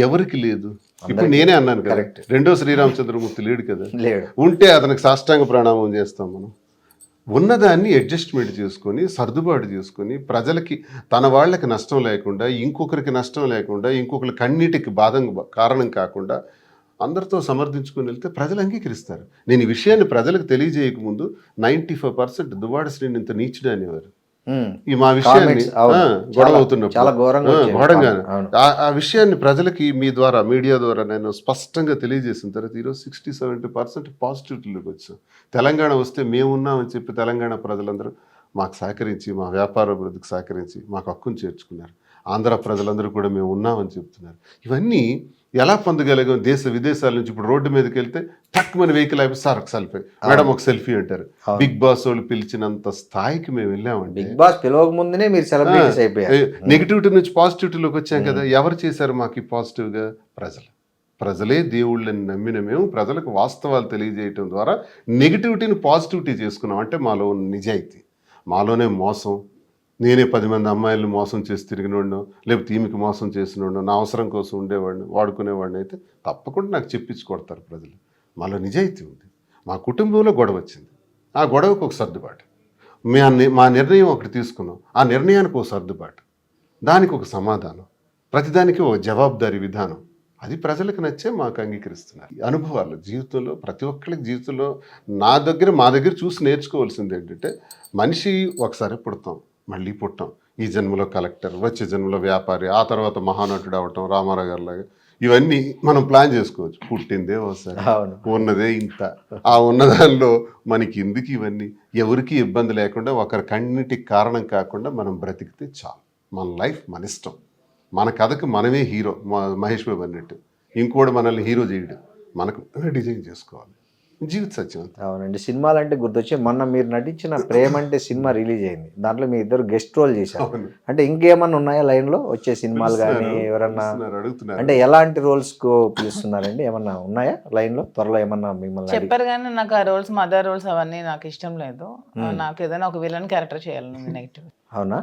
ఎవరికి లేదు. ఇప్పుడు నేనే అన్నాను కదా, రెండో శ్రీరామచంద్రమూర్తి లేడు కదా, ఉంటే అతనికి సాష్టాంగ ప్రణామం చేస్తాం. మనం ఉన్నదాన్ని అడ్జస్ట్మెంట్ చేసుకొని, సర్దుబాటు చేసుకొని, ప్రజలకి తన వాళ్ళకి నష్టం లేకుండా, ఇంకొకరికి నష్టం లేకుండా, ఇంకొకరి కన్నీటికి కారణం కాకుండా అందరితో సమర్థించుకొని వెళ్తే ప్రజలు అంగీకరిస్తారు. నేను ఈ విషయాన్ని ప్రజలకు తెలియజేయకముందు 95% దువ్వాడ శ్రీని ఇంత నీచుడు అనేవారు. ఈ మా విషయాన్ని గొడవ అవుతున్నప్పుడు ఘోరంగా ఆ విషయాన్ని ప్రజలకి మీ ద్వారా, మీడియా ద్వారా నేను స్పష్టంగా తెలియజేసిన తర్వాత ఈరోజు 60-70% పాజిటివిటీలోకి వచ్చాం. తెలంగాణ వస్తే మేమున్నామని చెప్పి తెలంగాణ ప్రజలందరూ మాకు సహకరించి, మా వ్యాపార అభివృద్ధికి సహకరించి మాకు హక్కును చేర్చుకున్నారు. ఆంధ్ర ప్రజలందరూ కూడా మేము ఉన్నామని చెప్తున్నారు. ఇవన్నీ ఎలా పొందగలిగాం? దేశ విదేశాల నుంచి ఇప్పుడు రోడ్డు మీదకి వెళ్తే తక్కువ వెహికల్ అయిపోయి సార్ ఒక సెల్ఫీ, మేడం ఒక సెల్ఫీ అంటారు. బిగ్ బాస్ వాళ్ళు పిలిచినంత స్థాయికి మేము వెళ్ళామండి. బిగ్ బాస్ పిలవక ముందునే మీరు సెలబ్రిటీస్ అయిపోయారు. నెగిటివిటీ నుంచి పాజిటివిటీలోకి వచ్చాం కదా. ఎవరు చేశారు మాకు ఈ పాజిటివ్గా? ప్రజలే దేవుళ్ళని నమ్మిన మేము ప్రజలకు వాస్తవాలు తెలియజేయటం ద్వారా నెగిటివిటీని పాజిటివిటీ చేసుకున్నాం. అంటే మాలో ఉన్న నిజాయితీ, మాలోనే మోసం, నేనే 10 మంది అమ్మాయిలను మోసం చేసి తిరిగినోడినో, లేకపోతే ఈమెకి మోసం చేసినోడినో, నా అవసరం కోసం ఉండేవాడిని, వాడుకునేవాడిని అయితే తప్పకుండా నాకు చెప్పించి కొడతారు ప్రజలు. మాలో నిజాయితీ ఉంది. మా కుటుంబంలో గొడవ వచ్చింది, ఆ గొడవకు ఒక సర్దుబాటు, మా నిర్ణయం ఒకటి తీసుకున్నాం, ఆ నిర్ణయానికి ఒక సర్దుబాటు, దానికి ఒక సమాధానం, ప్రతిదానికి ఒక జవాబుదారీ విధానం, అది ప్రజలకు నచ్చే మాకు అంగీకరిస్తున్నారు. అనుభవాలు జీవితంలో ప్రతి ఒక్కరికి జీవితంలో మా దగ్గర చూసి నేర్చుకోవాల్సింది ఏంటంటే, మనిషి ఒకసారి పుడతాం, మళ్ళీ పుట్టాం. ఈ జన్మలో కలెక్టర్, వచ్చే జన్మలో వ్యాపారి, ఆ తర్వాత మహానటుడు అవటం, రామారావు గారి లాగా, ఇవన్నీ మనం ప్లాన్ చేసుకోవచ్చు. పుట్టిందే ఒకసారి, ఉన్నదే ఇంత, ఆ ఉన్నదానిలో మనకి ఎందుకు ఇవన్నీ? ఎవరికి ఇబ్బంది లేకుండా, ఒకరి కన్నిటికి కారణం కాకుండా మనం బ్రతికితే చాలు. మన లైఫ్ మన ఇష్టం. మన కథకి మనమే హీరో, మహేష్ బాబు అన్నట్టు. ఇంకోటి మనల్ని హీరో చేయడు, మనకు డిజైన్ చేసుకోవాలి. జీవిత సత్యం అంతే. అవునండి. సినిమాలు అంటే గుర్తొచ్చి మొన్న మీరు నటించిన ప్రేమ అంటే సినిమా రిలీజ్ అయింది. దాంట్లో మీ ఇద్దరు గెస్ట్ రోల్ చేశారు. అవును. అంటే ఇంకేమన్నా ఉన్నాయా లైన్లో వచ్చే సినిమాలు కానీ ఎవరన్నా? అడుగుతున్నారు. అంటే ఎలాంటి రోల్స్ కు పిలుస్తున్నారండి? ఏమన్నా ఉన్నాయా లైన్లో? త్వరలో ఏమన్నా మిమ్మల్ని చెప్పారు కానీ నాకు ఆ రోల్స్, మదర్ రోల్స్ అవన్నీ నాకు ఇష్టం లేదు. నాకు ఏదైనా ఒక విలన్ క్యారెక్టర్ చేయాలని ఉంది, నెగిటివ్. అవునా?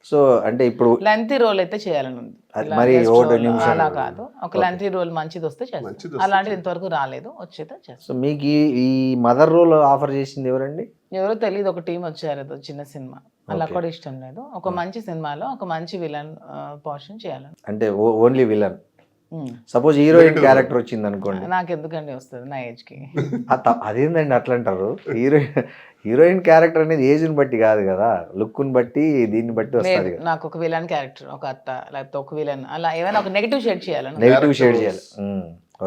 సో అంటే ఇప్పుడు లెంతీ రోల్ అయితే చేయాలని ఉంది. అది ఇలా మరి guest ఒకటి role నిమిషం. అలా కాదు, ఒక లెంతీ రోల్ మంచిది వస్తే చేస్తాను. మంచిది వస్తే అలాంటిది ఇంతవరకు రాలేదు, వచ్చేదే చేస్తాను. సో మీకు ఈ మదర్ రోల్ ఆఫర్ చేసింది ఎవరండి? ఎవరో తెలియదు, ఒక టీం వచ్చారు, ఏదో చిన్న సినిమా, అలా కూడా ఇష్టం లేదు. ఒక మంచి సినిమాలో ఒక మంచి విలన్ పోర్షన్ చేయాలని. అంటే only villain. Suppose heroine character వచ్చింది అనుకోండి, నాకు ఎందుకండి వస్తుంది నా ఏజ్ కి. అదేందండి అట్లా అంటారు? హీరోయిన్ క్యారెక్టర్ అనేది ఏజ్ని బట్టి కాదు కదా, లుక్ని బట్టి దీన్ని బట్టి వస్తుంది కదా. నాకు ఒక విలన్ క్యారెక్టర్, ఒక అత్త లేకపోతే ఒక విలన్, అలా ఏమైనా ఒక నెగిటివ్ షేడ్ చేయాలని. నెగిటివ్ షేడ్ చేయాలి.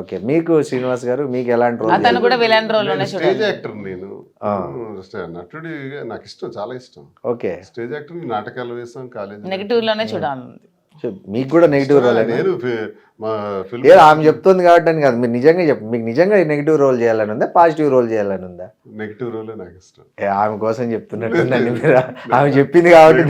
ఓకే. మీకు శ్రీనివాస్ గారు మీకు ఎలాంటి రోల్? అతను కూడా విలన్ రోల్ లోనే స్టేజ్ చూడాలి. యాక్టర్ నేను. నటుడి నాకు ఇష్టం, చాలా ఇష్టం. ఓకే. స్టేజ్ యాక్టర్, నాటకాలు వేసాం, కాలేజ్ నెగిటివ్ లోనే చూడాలి. మీకు కూడా నెగిటివ్ రోల్? నేను మా ఫిల్మ్ ఏదో ఆమె చెప్తుంది కాబట్టి అని కాదు, మీరు నిజంగా మీకు నిజంగా నెగిటివ్ రోల్ చేయాలని ఉందా, పాజిటివ్ రోల్ చేయాలని ఉందా? నెగిటివ్ రోలే నాకు ఇష్టం. ఆమె కోసం చెప్తున్నట్టుందండి మీరు. ఆమె చెప్పింది కాబట్టి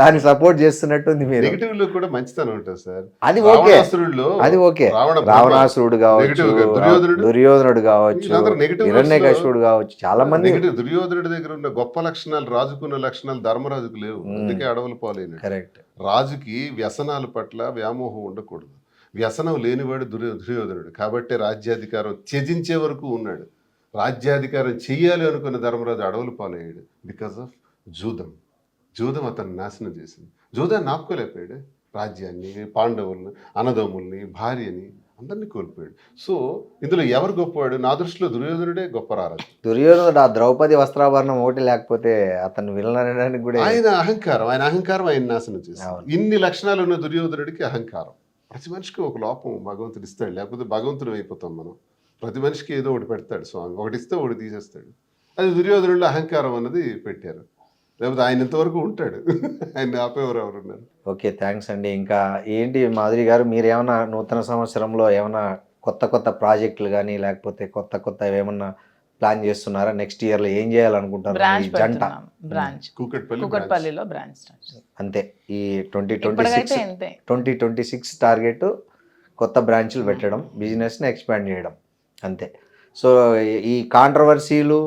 దాన్ని సపోర్ట్ చేస్తున్నట్టుంది మీరు. నెగిటివ్ లో కూడా మంచితనం ఉంటుంది సార్. అది ఓకే, రావణాసురుడిలో అది ఓకే. రావణ రావణాసురుడు కావచ్చు, దుర్యోధనుడు, దుర్యోధనుడు కావచ్చు, వీళ్ళందరూ negative హిరణ్యకశిపుడు కావచ్చు, చాలా మంది. నెగిటివ్. దుర్యోధనుడి దగ్గర ఉన్న గొప్ప లక్షణాలు, రాజుకున్న లక్షణాలు ధర్మరాజుకు లేవు, అందుకే అడవులు పాలైన. కరెక్ట్. రాజుకి వ్యసనాల పట్ల వ్యామోహం ఉండకూడదు. వ్యసనం లేనివాడు దుర్యోధనుడు. కాబట్టి రాజ్యాధికారం త్యజించే వరకు ఉన్నాడు. రాజ్యాధికారం చెయ్యాలి అనుకున్న ధర్మరాజు అడవులు పాలయ్యాడు బికాస్ ఆఫ్ జూదం. జూదం అతన్ని నాశనం చేసింది. జూదాన్ని ఆపుకోలేకపోయాడు. రాజ్యాన్ని, పాండవుల్ని, అన్నదమ్ముల్ని, భార్యని అందరినీ కోల్పోయాడు. సో ఇందులో ఎవరు గొప్పవాడు? నా దృష్టిలో దుర్యోధనుడే గొప్ప రారాజు. దుర్యోధనుడు ఆ ద్రౌపది వస్త్రాభరణం ఒకటి లేకపోతే అతను విలనడానికి కూడా ఆయన అహంకారం ఆయన నాశనం చేశాడు. ఇన్ని లక్షణాలు ఉన్న దుర్యోధనుడికి అహంకారం. ప్రతి మనిషికి ఒక లోపం భగవంతుడు ఇస్తాడు, లేకపోతే భగవంతుడు అయిపోతాం మనం. ప్రతి మనిషికి ఏదో ఒకటి పెడతాడు స్వామి, ఒకటి ఇస్తే ఒకటి తీసేస్తాడు. అది దుర్యోధనుడిలో అహంకారం అన్నది పెట్టారు, లేకపోతే ఆయన ఇంతవరకు ఉంటాడు. ఆయన ఆపేవారు ఎవరున్నారు? ఓకే, థ్యాంక్స్ అండి. ఇంకా ఏంటి మాధురి గారు, మీరు ఏమైనా నూతన సంవత్సరంలో ఏమైనా కొత్త ప్రాజెక్టులు కానీ లేకపోతే కొత్త ఏమన్నా ప్లాన్ చేస్తున్నారా? నెక్స్ట్ ఇయర్లో ఏం చేయాలనుకుంటారు? బ్రాంచ్ ఈ జంట బ్రాంచ్ కూకట్పల్లిలో బ్రాంచ్ అంతే. ఈ ఇప్పటికైతే అంతే. 2026 టార్గెట్ కొత్త బ్రాంచ్లు పెట్టడం, బిజినెస్ని ఎక్స్పాండ్ చేయడం, అంతే. సో ఈ కాంట్రవర్సీలు,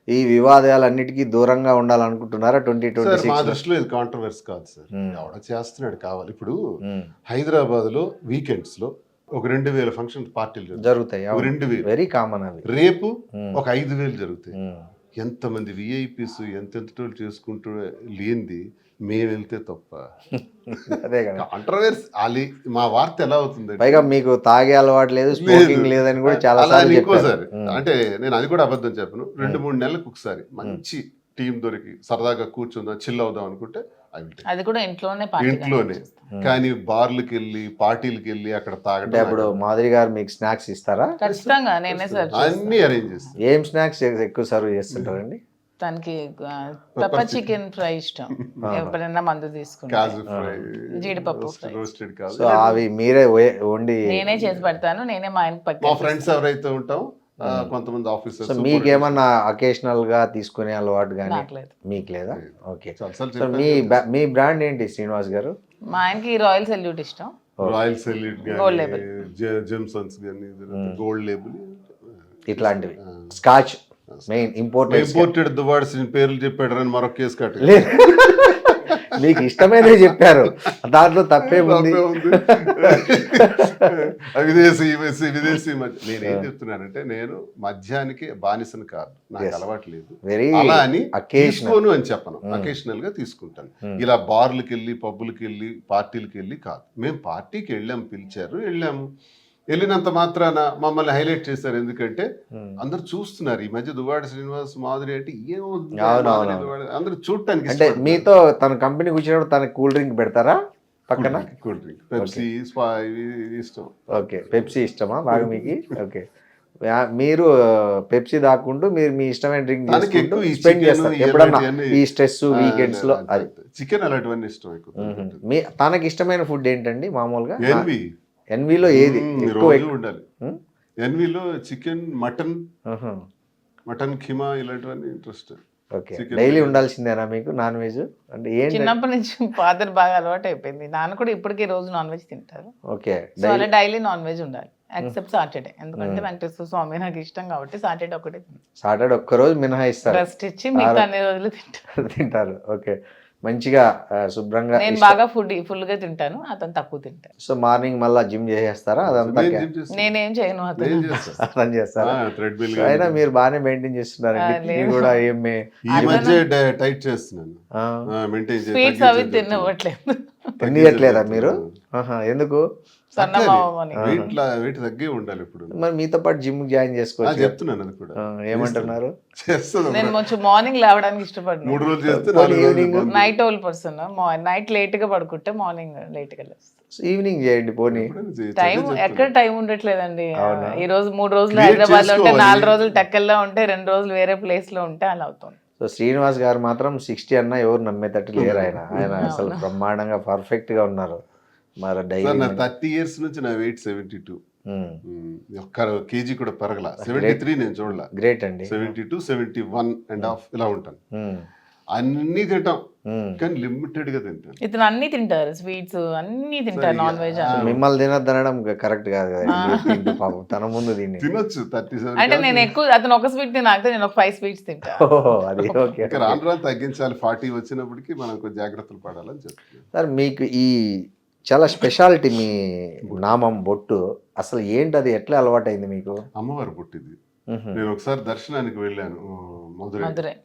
ఈ వివాదాలన్నిటికీ దూరంగా ఉండాలనుకుంటున్నారా 2026? మా దృష్టిలో ఇది కాంట్రవర్సీ కాదు సార్, ఎవడ చేస్తున్నాడు కావాలి. ఇప్పుడు హైదరాబాద్లో వీకెండ్స్లో ఒక 2000 ఫంక్షన్ పార్టీలు జరుగుతాయి. 2000 వెరీ కామన్ అవి. రేపు ఒక 5000 జరుగుతాయి. ఎంతమంది విఐపీస్ ఎంతెంతటోళ్ళు చేసుకుంటూ లేనిది మేము వెళ్తే తప్ప. అదే కదా కాంట్రవర్సీ. మా వార్త ఎలా అవుతుంది? పైగా మీకు తాగే అలవాటు లేదు, స్మోకింగ్ లేదని కూడా చాలా ఇంకోసారి అంటే నేను అది కూడా అబద్ధం చెప్పను. 2-3 నెలలకు ఒకసారి మంచి టీం దొరికి సరదాగా కూర్చుందాం, చిల్ అవుదాం అనుకుంటే అది కూడా ఇంట్లోనే. కానీ బార్లకు వెళ్ళి పార్టీలకు వెళ్ళి అక్కడ తాగడం. ఇప్పుడు మాధురి గారు మీకు స్నాక్స్ ఇస్తారా? ఖచ్చితంగా నేనే సర్వ్ అన్ని అరేంజ్ చేస్తాను. ఏం స్నాక్స్ ఎక్కువ సర్వ్ చేస్తుంటారండి? తనకి పెప్పర్ చికెన్ ఫ్రై ఇష్టం, ఎప్పుడైనా మందు తీసుకుంటే. కాజు ఫ్రై, జీడిపప్పు ఫ్రై, రోస్టెడ్ కాజు. సో అవి మీరే వండి నేనే చేసి పెడతాను. నేనే మా ఆయనకి మా ఫ్రెండ్స్ ఎవరైతే ఉంటాం, కొంతమంది ఆఫీసర్స్. సో మీకేమన్నా అకేషనల్ గా తీసుకునే అలవాటు కానీ మీకు లేదా? ఓకే. సో మీ బ్రాండ్ ఏంటి శ్రీనివాస్ గారు? మా ఆయనకి రాయల్ సెల్యూట్ ఇష్టం. రాయల్ సెల్యూట్ కానీ, జెమ్సన్స్ కానీ, గోల్డ్ లేబుల్ ఇట్లాంటివి. స్కాచ్ మెయిన్ ఇంపోర్టెడ్ దువాడ్స్ పేర్లు చెప్పాడు అని మరొక కేసు కట్ట. మీకు ఇష్టమైనవి చెప్పారు, దాంట్లో తప్పే ఉంది. విదేశీ నేనేం చెప్తున్నానంటే, నేను మద్యానికి బానిసను కాదు, నాకు అలవాటు లేదు. అలా అని తీసుకోను అని చెప్పను, అకేషనల్ గా తీసుకుంటాను. ఇలా బార్లకు వెళ్ళి, పబ్బులకి వెళ్ళి, పార్టీలకు వెళ్ళి కాదు. మేము పార్టీకి వెళ్ళాము, పిలిచారు, వెళ్ళాము. వెళ్ళినంత మాత్రాన మమ్మల్ని హైలైట్ చేశారు. ఎందుకంటే అందరు చూస్తున్నారు ఈ మధ్య దువ్వాడ శ్రీనివాస్, మాధురి అంటే ఏమవుతుంది అందరూ చూడటానికి. అంటే మీతో తన కంపెనీకి వచ్చినప్పుడు తన కూల్ డ్రింక్ పెడతారా పక్కన? కూల్ డ్రింక్, పెప్సీ ఇష్టం. ఓకే, పెప్సీ ఇష్టమా బాగా మీకు? ఓకే. మీరు పెప్సీ దాక్కుంటూ మీరు మీ ఇష్టమైన డ్రింక్ తనకి చేసుకుంటూ ఎక్కువ ఈ స్పెండ్ chicken, చేస్తారు ఈ ఎప్పుడన్నా అలాంటివన్నీ- ఈ స్ట్రెస్ వీకెండ్స్ లో అది చికెన్ అలాంటివన్నీ ఇష్టం ఎక్కువ. మీ తనకి ఇష్టమైన ఫుడ్ ఏంటండి మామూలుగా ఎన్వి ఎన్విలో ఏది ఎక్కువ రోజు ఉండాలి. ఎన్విలో చికెన్, మటన్ ఖీమా ఇలాంటివన్నీ ఇంట్రెస్ట్. ఓకే డైలీ ఉండాల్సిందేనా మీకు నాన్ వెజ్ అంటే ఏంటి? చిన్నప్పటి నుంచి ఫాదర్ బాగా అలవాటు అయిపోయింది. నాన్న కూడా ఇప్పటికీ రోజు నాన్ వెజ్ తింటారు. ఓకే సో అలా డైలీ నాన్ వెజ్ ఉండాలి ఎక్సెప్ట్ సాటర్డే, ఎందుకంటే వెంకటేశ్వర స్వామి నాకు ఇష్టం కాబట్టి సాటర్డే ఒకటే సాటర్డే ఒక్కరోజు మినహాయిస్తారు రెస్ట్ ఇచ్చి మిగతా అన్ని రోజులు తింటాను. తింటారు. ఓకే మంచిగా శుభ్రంగా నేను బాగా ఫుల్ గా తింటాను, అతను తక్కువ తింటాను. సో మార్నింగ్ మళ్ళీ జిమ్ చేసేస్తారా అదంతా నేనేం చేయను, అతను అర్థం చేస్తారా? థ్రెడ్మిల్ సో అయినా మీరు బాగానే మెయింటైన్ చేస్తున్నారండి. కిడ్నీ కూడా ఏమే ఈ మధ్య టైట్ చేస్తున్నాను, మెయింటైన్ స్వీట్స్ అవి తినవట్లేదు. తినట్లేదా మీరు? ఎందుకు? సన్నమావని వెయిట్ తగ్గే ఉండాలి ఇప్పుడు. మరి మీతో పాటు జిమ్ జాయిన్ చేసుకోవచ్చు. చెప్తున్నాను అది కూడా. ఏమంటున్నారు? చేస్తాను. నేను కొంచెం మార్నింగ్ లేవడానికి ఇష్టపడను. 3 రోజులు చేస్తే 4 రోజులు night owl person, night late గా పడుకుంటే మార్నింగ్ లేట్ గా లేస్తాను. ఈవినింగ్ చేయండి పోనీ. టైం ఎక్కడ టైం ఉండట్లేదండి. ఈ రోజు 3 రోజులు హైదరాబాద్ లో ఉంటే, 4 రోజులు టెక్కల్లో ఉంటే, 2 రోజులు వేరే ప్లేస్ లో ఉంటే అలా అవుతుంది. సో శ్రీనివాస్ గారు మాత్రం 60 అన్నా ఎవరు నమ్మేటట్టు లేరు. ఆయన అసలు బ్రహ్మాండంగా పర్ఫెక్ట్ గా ఉన్నారు. మరి డైలీ నా 30 years నుంచి నా వెయిట్ 72. ఒక్క కేజీ కూడా పెరగల. 73 నేను చూడలా. గ్రేట్ అండి. 72, 71.5 ఇలా ఉంటాను. అన్ని తింటాం కానీ లిమిటెడ్ గా తింటాను. ఇతను అన్ని తింటారు, స్వీట్స్ అన్ని తింటారు, నాన్ వెజ్. మిమ్మల్ని తినద్దనడం కరెక్ట్ కాదు కదా. పాపం తన ముందు దీన్ని తినొచ్చు. 37 అంటే నేను ఎక్కువ, అతను ఒక స్వీట్ తినాక నేను ఒక 5 స్వీట్స్ తింటా. అది ఓకే. ఇంకా రాను రాను తగ్గించాలి. 40 వచ్చినప్పటికీ మనం కొంచెం జాగ్రత్తలు పడాలని చెప్తున్నాను. సార్ మీకు ఈ చాలా స్పెషాలిటీ మీ నామం బొట్టు అసలు ఏంటి? అది ఎట్లా అలవాటైంది మీకు? అమ్మవారు పుట్టింది. నేను ఒకసారి దర్శనానికి వెళ్ళాను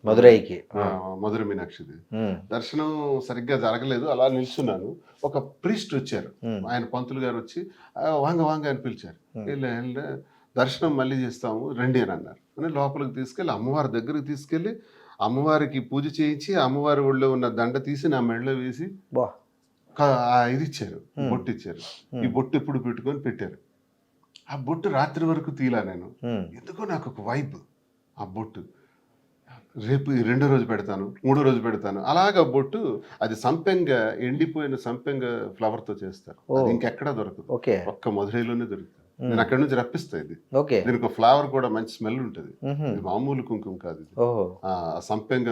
మదురైకి. మధుర మీనాక్షిది దర్శనం సరిగ్గా జరగలేదు. అలా నిల్చున్నాను. ఒక ప్రీస్ట్ వచ్చారు, ఆయన పంతులు గారు వచ్చి వాంగ అని పిలిచారు. వెళ్ళా దర్శనం మళ్ళీ చేస్తాము రండి అని అన్నారు. అని లోపలికి తీసుకెళ్ళి అమ్మవారి దగ్గరికి తీసుకెళ్ళి అమ్మవారికి పూజ చేయించి అమ్మవారి ఒళ్ళో ఉన్న దండ తీసి నా మెడలో వేసి ఇది ఇచ్చారు, బొట్టు ఇచ్చారు. ఈ బొట్టు ఎప్పుడు పెట్టుకొని పెట్టారు. ఆ బొట్టు రాత్రి వరకు తీలా నేను. ఎందుకో నాకు ఒక వైబ్. ఆ బొట్టు రేపు 2వ రోజు పెడతాను, 3వ రోజు పెడతాను. అలాగా బొట్టు అది సంపెంగ, ఎండిపోయిన సంపెంగ ఫ్లవర్ తో చేస్తారు. అది ఇంకెక్కడా దొరకదు, ఒక్క మధురైలోనే దొరుకుతుంది. నేను అక్కడి నుంచి రప్పిస్తా. ఇది దీనికి ఒక ఫ్లవర్ కూడా మంచి స్మెల్ ఉంటుంది. ఇది మామూలు కుంకుమ కాదు. ఇది ఆ సంపెంగ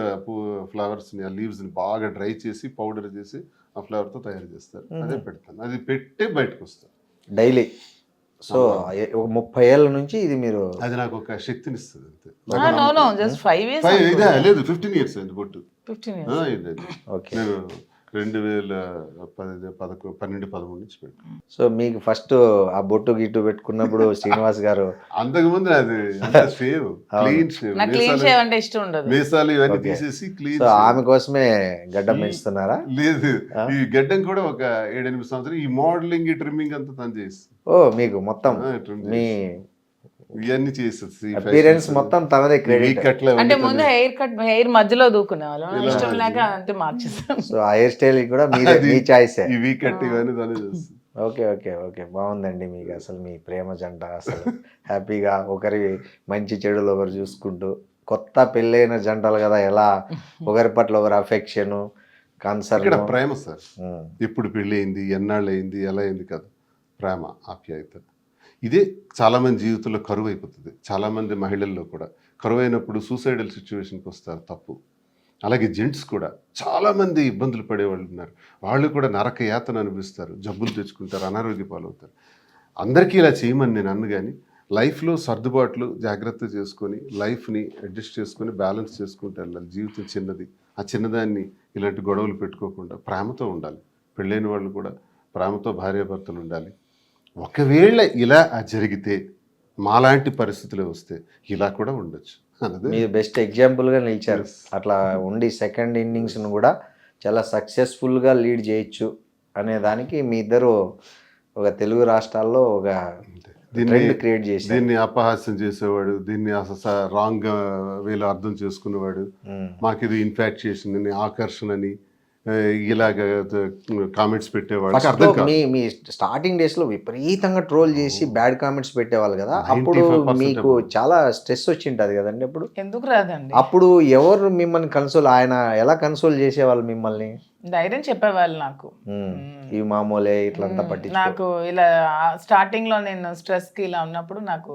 ఫ్లవర్స్ ని, ఆ లీవ్స్ ని బాగా డ్రై చేసి పౌడర్ చేసి ఆ ఫ్లవర్ తో తయారు చేస్తారు. అదే పెడతాను. అది పెట్టి బయటకు వస్తాను డైలీ. సో 30 ఏళ్ళ నుంచి ఇది మీరు. అది నాకు ఒక శక్తిని ఇస్తుంది అంతే. జస్ట్ 5 years లేదు 15 years అయింది బొట్టు. 15 years. నేను 2012-13 నుంచి పెట్టాను. సో మీకు ఫస్ట్ ఆ బొట్టు గిట్టు పెట్టుకున్నప్పుడు శ్రీనివాస్ గారు అంతకుముందు అది షేవ్, క్లీన్ షేవ్. నాకు క్లీన్ షేవ్ అంటే ఇష్టం ఉండదు. మీసాలు ఇవన్నీ తీసేసి క్లీన్. సో ఆమె కోసమే గడ్డం పెంచుతున్నారా? లేదు, ఈ గడ్డం కూడా ఒక 7-8 సంవత్సరాలు ఈ మోడలింగ్, ఈ ట్రిమ్మింగ్ అంతా తను చేసి. మీకు మొత్తం మీ ఇవన్నీ చేసేసి అపియరెన్స్ మొత్తం తనదే క్రెడిట్. అంటే ముందు హెయిర్ మధ్యలో దూకునే వాళ్ళం, ఇష్టం లేక అంటే మార్చేస్తాం. సో ఆ హెయిర్ స్టైల్ కూడా మీ చాయిస్. ఈ వీకట్ ఇవన్నీ తనే చేస్తుంది. ఓకే బాగుందండి. మీకు అసలు మీ ప్రేమ జంట అసలు హ్యాపీగా ఒకరి మంచి చెడులు ఒకరు చూసుకుంటూ, కొత్త పెళ్ళైన జంటలు కదా, ఎలా ఒకరి పట్ల ఒకరు అఫెక్షన్, కన్సర్న్. ఇక్కడ ప్రేమ సార్. ఎప్పుడు పెళ్ళి అయింది, ఎన్నాళ్ళు అయింది, ఎలా అయింది కదా, ప్రేమ, ఆప్యాయత. ఇదే చాలామంది జీవితంలో కరువు అయిపోతుంది. చాలామంది మహిళల్లో కూడా కరువు అయినప్పుడు సూసైడల్ సిచ్యువేషన్కి వస్తారు, తప్పు. అలాగే జెంట్స్ కూడా చాలామంది ఇబ్బందులు పడేవాళ్ళు ఉన్నారు. వాళ్ళు కూడా నరక యాతన అనుభవిస్తారు, జబ్బులు తెచ్చుకుంటారు, అనారోగ్య పాలవుతారు. అందరికీ ఇలా చేయమని నేను అన్ను, కానీ లైఫ్లో సర్దుబాట్లు జాగ్రత్త చేసుకొని లైఫ్ని అడ్జస్ట్ చేసుకొని బ్యాలెన్స్ చేసుకుంటూ వెళ్ళాలి. జీవితం చిన్నది. ఆ చిన్నదాన్ని ఇలాంటి గొడవలు పెట్టుకోకుండా ప్రేమతో ఉండాలి. పెళ్ళైన వాళ్ళు కూడా ప్రేమతో భార్యాభర్తలు ఉండాలి. ఒకవేళ ఇలా జరిగితే, మాలాంటి పరిస్థితులు వస్తే ఇలా కూడా ఉండొచ్చు. మీరు బెస్ట్ ఎగ్జాంపుల్గా నిలిచారు. అట్లా ఉండి సెకండ్ ఇన్నింగ్స్ను కూడా చాలా సక్సెస్ఫుల్గా లీడ్ చేయొచ్చు అనే దానికి మీ ఇద్దరు ఒక తెలుగు రాష్ట్రాల్లో ఒక ట్రెండ్ క్రియేట్ చేసి, దీన్ని అపహాస్యం చేసేవాడు, దీన్ని అసలు రాంగ్ వేలో అర్థం చేసుకునేవాడు, మాకు ఇది ఇన్ఫాక్చుయేషన్ అని, ఆకర్షణ అని, ఇలాగ కామెంట్స్ పెట్టేవాళ్ళు నాకు అర్థం కాదు. మీ స్టార్టింగ్ డేస్ లో విపరీతంగా ట్రోల్ చేసి బ్యాడ్ కామెంట్స్ పెట్టేవాళ్ళు కదా, అప్పుడు 95% మీకు చాలా స్ట్రెస్ వచ్చింటది కదండి అప్పుడు. ఎందుకు రాదండి, అప్పుడు ఎవరు మిమ్మల్ని కన్సోల్, ఆయన ఎలా కన్సోల్ చేసేవాళ్ళు మిమ్మల్ని? ధైర్యం చెప్పేవాళ్ళు నాకు. ఇవి మామూలే ఇట్లంతా పట్టించుకో. నాకు ఇలా స్టార్టింగ్ లో నేను స్ట్రెస్ కి ఇలా ఉన్నప్పుడు నాకు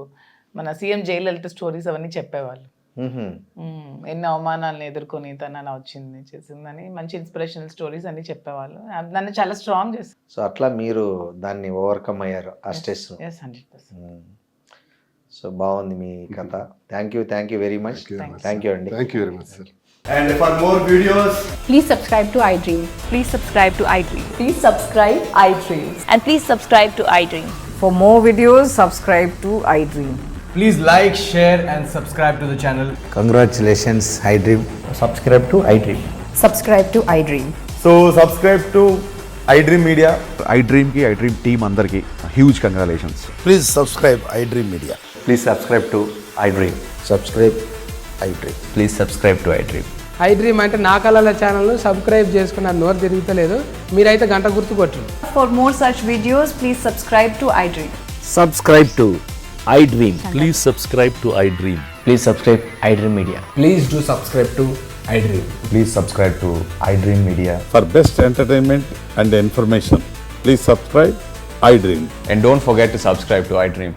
మన సీఎం జయలలిత స్టోరీస్ అవన్నీ చెప్పేవాళ్ళు. ఎన్నో అవమానాలను ఎదుర్కొని తను అలా వచ్చింది చేసిందని మంచి ఇన్స్పిరేషనల్ స్టోరీస్ అన్ని చెప్పేవాళ్ళు. అది నన్ను చాలా స్ట్రాంగ్ చేస్తుంది. సో అట్లా మీరు దాన్ని ఓవర్కమ్ అయ్యారు ఆ స్ట్రెస్. 100%. సో బాగుంది మీ కథ. Thank you very much. Thank you అండి. Thank you very much sir. And for more videos, Please subscribe to iDream. Please subscribe to iDream. Please subscribe iDream. And please subscribe to iDream. For more videos, subscribe to iDream. please like, share, and subscribe to the channel. Congratulations iDream. Subscribe to iDream. Subscribe to iDream. So, subscribe to iDream Media. iDream की iDream team अंदर की huge congratulations. Please subscribe iDream Media. Please subscribe to iDream. Subscribe iDream. Please subscribe to iDream. iDream అంటే నా కళల ఛానల్ను సబ్స్క్రైబ్ చేసుకున్న నోరు తిరుగుతలేదు, మీరైతే గంట గుర్తు కొట్టండి. For more such videos, please subscribe to iDream. Subscribe to iDream. Please subscribe to iDream. Please subscribe iDream Media. Please do subscribe to iDream. Please subscribe to iDream Media. For best entertainment and information, please subscribe iDream. And don't forget to subscribe to iDream.